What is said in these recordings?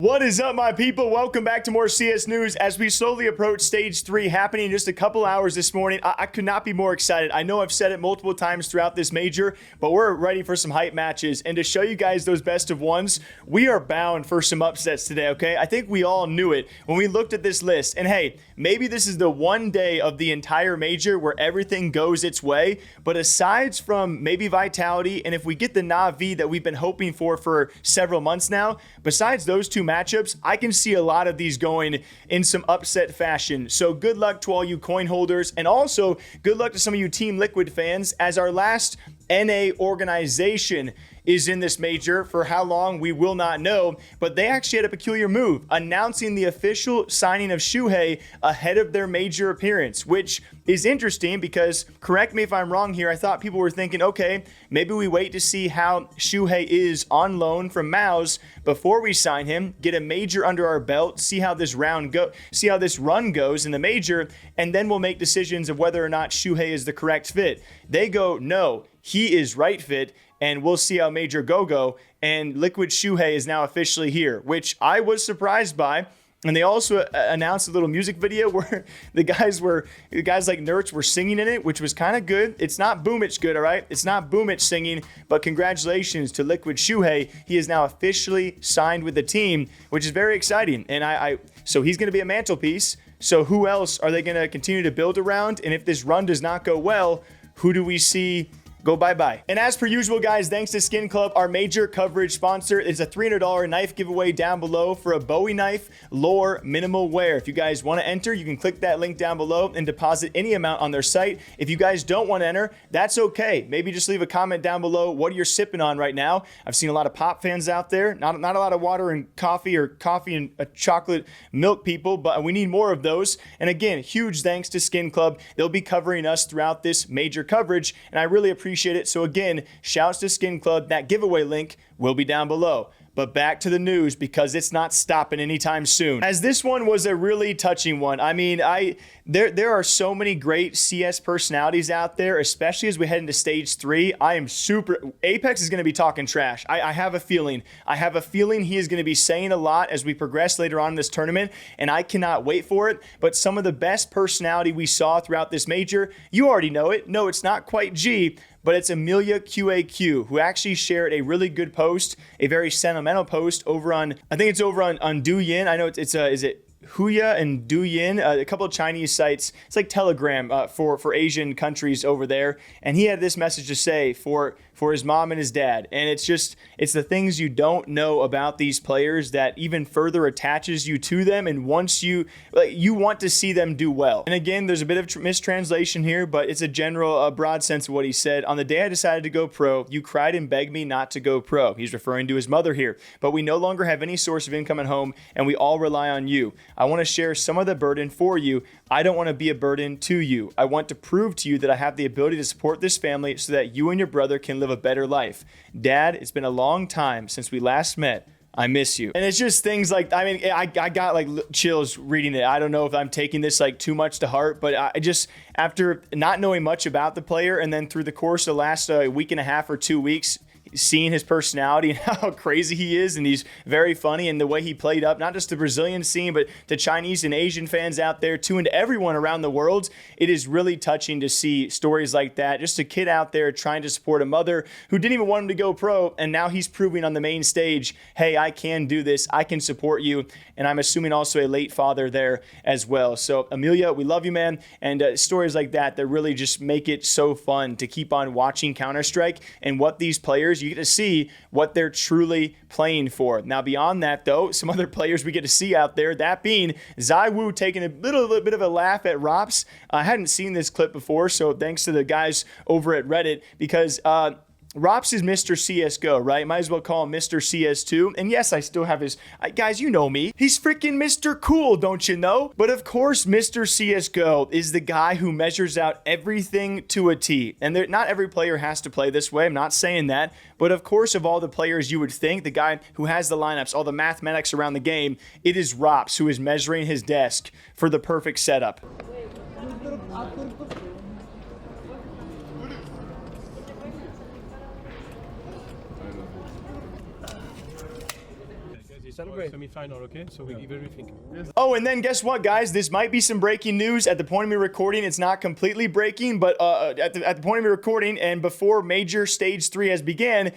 What is up, my people? Welcome back to more CS news as we slowly approach stage 3 happening in just a couple hours this morning. I could not be more excited. I know I've said it multiple times throughout this major, but we're ready for some hype matches. And to show you guys those best of ones, we are bound for some upsets today, okay? I think we all knew it when we looked at this list. And hey, maybe this is the one day of the entire major where everything goes its way. But aside from maybe Vitality, and if we get the Na'Vi that we've been hoping for several months now, besides those two matchups, I can see a lot of these going in some upset fashion. So good luck to all you coin holders, and also good luck to some of you Team Liquid fans, as our last NA organization is in this major. For how long, we will not know, but they actually had a peculiar move, announcing the official signing of Siuhy ahead of their major appearance, which is interesting because, correct me if I'm wrong here, I thought people were thinking, okay, maybe we wait to see how Siuhy is on loan from Maus before we sign him, get a major under our belt, see how this run goes in the major, and then we'll make decisions of whether or not Siuhy is the correct fit. They go, no, he is right fit, and we'll see how major go. And Liquid Siuhy is now officially here, which I was surprised by. And they also announced a little music video where the guys like Nerds were singing in it, which was kind of good. It's not Boomich good, all right? It's not Boomich singing, but congratulations to Liquid Siuhy. He is now officially signed with the team, which is very exciting. And so he's going to be a mantelpiece. So who else are they going to continue to build around? And if this run does not go well, who do we see go bye-bye? And as per usual, guys, thanks to Skin Club, our major coverage sponsor. It's a $300 knife giveaway down below for a Bowie knife, lore, minimal wear. If you guys want to enter, you can click that link down below and deposit any amount on their site. If you guys don't want to enter, that's okay. Maybe just leave a comment down below what you're sipping on right now. I've seen a lot of pop fans out there, not a lot of water and coffee, or coffee and chocolate milk people, but we need more of those. And again, huge thanks to Skin Club. They'll be covering us throughout this major coverage, and I really appreciate it. So again, shouts to Skin Club. That giveaway link will be down below. But back to the news, because it's not stopping anytime soon, as this one was a really touching one. I mean, there are so many great CS personalities out there, especially as we head into stage 3. I am Apex is going to be talking trash. I have a feeling. He is going to be saying a lot as we progress later on in this tournament, and I cannot wait for it. But some of the best personality we saw throughout this major, you already know it. No, it's not quite G, but it's EmiliaQAQ, who actually shared a really good post, a very sentimental post over on, I think it's over on Douyin. I know is it Huya and Douyin, a couple of Chinese sites. It's like Telegram for Asian countries over there. And he had this message to say for his mom and his dad. And it's the things you don't know about these players that even further attaches you to them. And once you want to see them do well. And again, there's a bit of mistranslation here, but it's a general, broad sense of what he said. On the day I decided to go pro, you cried and begged me not to go pro. He's referring to his mother here. But we no longer have any source of income at home, and we all rely on you. I want to share some of the burden for you. I don't want to be a burden to you. I want to prove to you that I have the ability to support this family so that you and your brother can live a better life. Dad, it's been a long time since we last met. I miss you. And it's just things like, I mean, I got like chills reading it. I don't know if I'm taking this like too much to heart, but I just, after not knowing much about the player, and then through the course of the last week and a half or 2 weeks, seeing his personality and how crazy he is, and he's very funny, and the way he played up not just the Brazilian scene, but the Chinese and Asian fans out there too, and to everyone around the world. It is really touching to see stories like that. Just a kid out there trying to support a mother who didn't even want him to go pro, and now he's proving on the main stage, hey, I can do this, I can support you. And I'm assuming also a late father there as well. So Emilia, we love you, man. And stories like that really just make it so fun to keep on watching Counter-Strike, and what these players, you get to see what they're truly playing for. Now, beyond that, though, some other players we get to see out there, that being ZywOo taking a little bit of a laugh at Ropz. I hadn't seen this clip before, so thanks to the guys over at Reddit, because Ropz is Mr. CSGO, right? Might as well call him Mr. CS2. And yes, I still have his... guys, you know me. He's freaking Mr. Cool, don't you know? But of course, Mr. CSGO is the guy who measures out everything to a T. And not every player has to play this way. I'm not saying that. But of course, of all the players you would think, the guy who has the lineups, all the mathematics around the game, it is Ropz who is measuring his desk for the perfect setup. celebrate. Semi-final, okay? So we give everything. Oh, and then guess what, guys? This might be some breaking news. At the point of me recording, it's not completely breaking, but at the point of me recording and before major stage 3 has began,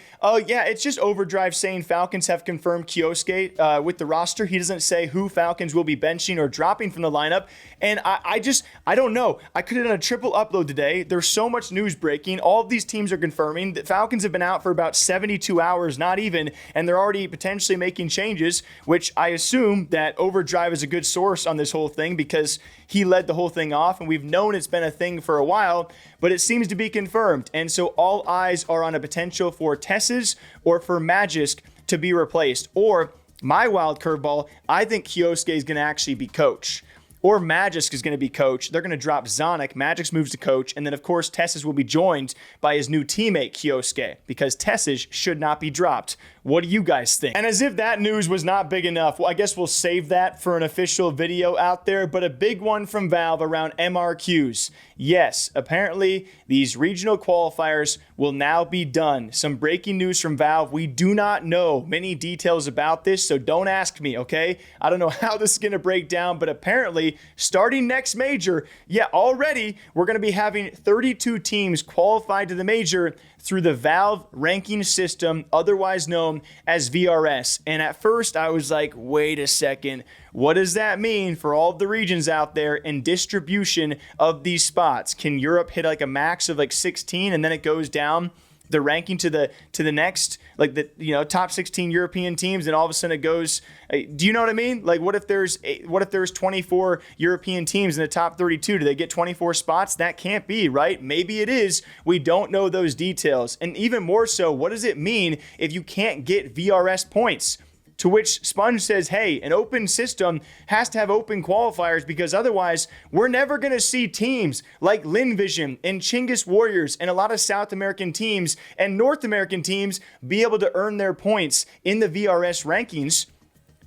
yeah, it's just Overdrive saying Falcons have confirmed Kyousuke with the roster. He doesn't say who Falcons will be benching or dropping from the lineup. And I don't know. I could have done a triple upload today. There's so much news breaking. All of these teams are confirming that Falcons have been out for about 72 hours, not even, and they're already potentially making changes, which I assume that Overdrive is a good source on this whole thing because he led the whole thing off, and we've known it's been a thing for a while, but it seems to be confirmed. And so all eyes are on a potential for Tesses or for Magisk to be replaced. Or my wild curveball, I think Kyousuke is going to actually be coach. Or Magisk is going to be coach. They're going to drop Zonic. Magisk moves to coach. And then, of course, Tesses will be joined by his new teammate, Kyousuke, because Tesses should not be dropped. What do you guys think? And as if that news was not big enough, well, I guess we'll save that for an official video out there, but a big one from Valve around MRQs. Yes, apparently these regional qualifiers will now be done. Some breaking news from Valve. We do not know many details about this, so don't ask me, okay? I don't know how this is going to break down, but apparently starting next major, yeah, already we're going to be having 32 teams qualified to the major through the Valve ranking system, otherwise known as VRS. And at first I was like, wait a second, what does that mean for all of the regions out there and distribution of these spots? Can Europe hit like a max of like 16 and then it goes down the ranking to the next, like the top 16 European teams, and all of a sudden it goes, do you know what I mean? Like what if there's 24 European teams in the top 32? Do they get 24 spots? That can't be, right? Maybe it is. We don't know those details. And even more so, what does it mean if you can't get VRS points? To which Sponge says, hey, an open system has to have open qualifiers because otherwise we're never going to see teams like Linvision and Chinggis Warriors and a lot of South American teams and North American teams be able to earn their points in the VRS rankings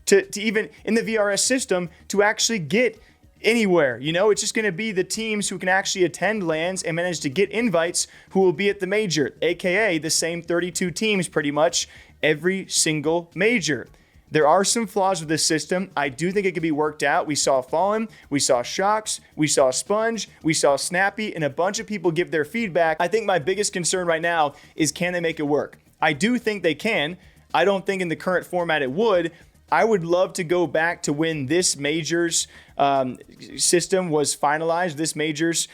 to even in the VRS system to actually get anywhere. It's just going to be the teams who can actually attend LANs and manage to get invites who will be at the major, aka the same 32 teams pretty much every single major. There are some flaws with this system. I do think it could be worked out. We saw Fallen, we saw Shocks, we saw Sponge, we saw Snappy, and a bunch of people give their feedback. I think my biggest concern right now is can they make it work? I do think they can. I don't think in the current format it would. I would love to go back to when this majors system was finalized, this majors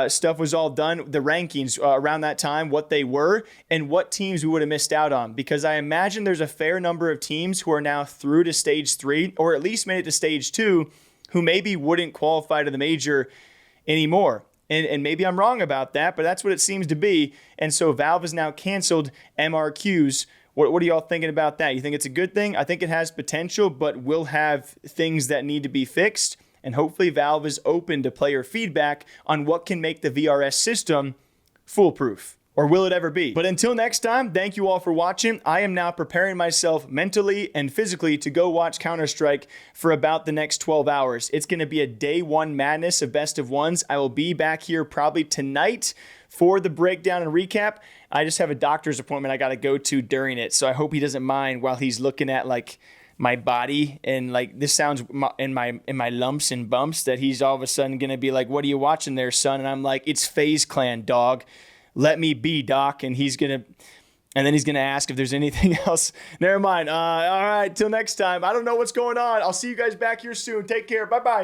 stuff was all done, the rankings around that time, what they were, and what teams we would have missed out on. Because I imagine there's a fair number of teams who are now through to stage 3, or at least made it to stage 2, who maybe wouldn't qualify to the major anymore. And maybe I'm wrong about that, but that's what it seems to be. And so Valve has now canceled MRQs. What are y'all thinking about that? You think it's a good thing? I think it has potential, but will have things that need to be fixed. And hopefully Valve is open to player feedback on what can make the VRS system foolproof. Or will it ever be? But until next time, thank you all for watching. I am now preparing myself mentally and physically to go watch Counter-Strike for about the next 12 hours. It's going to be a day 1 madness of best of ones. I will be back here probably tonight for the breakdown and recap. I just have a doctor's appointment I got to go to during it, so I hope he doesn't mind while he's looking at like my body and like this sounds in my lumps and bumps that he's all of a sudden going to be like, "What are you watching there, son?" And I'm like, "It's FaZe Clan, dog. Let me be, doc." And then he's gonna ask if there's anything else. Never mind. All right, till next time. I don't know what's going on. I'll see you guys back here soon. Take care. Bye-bye.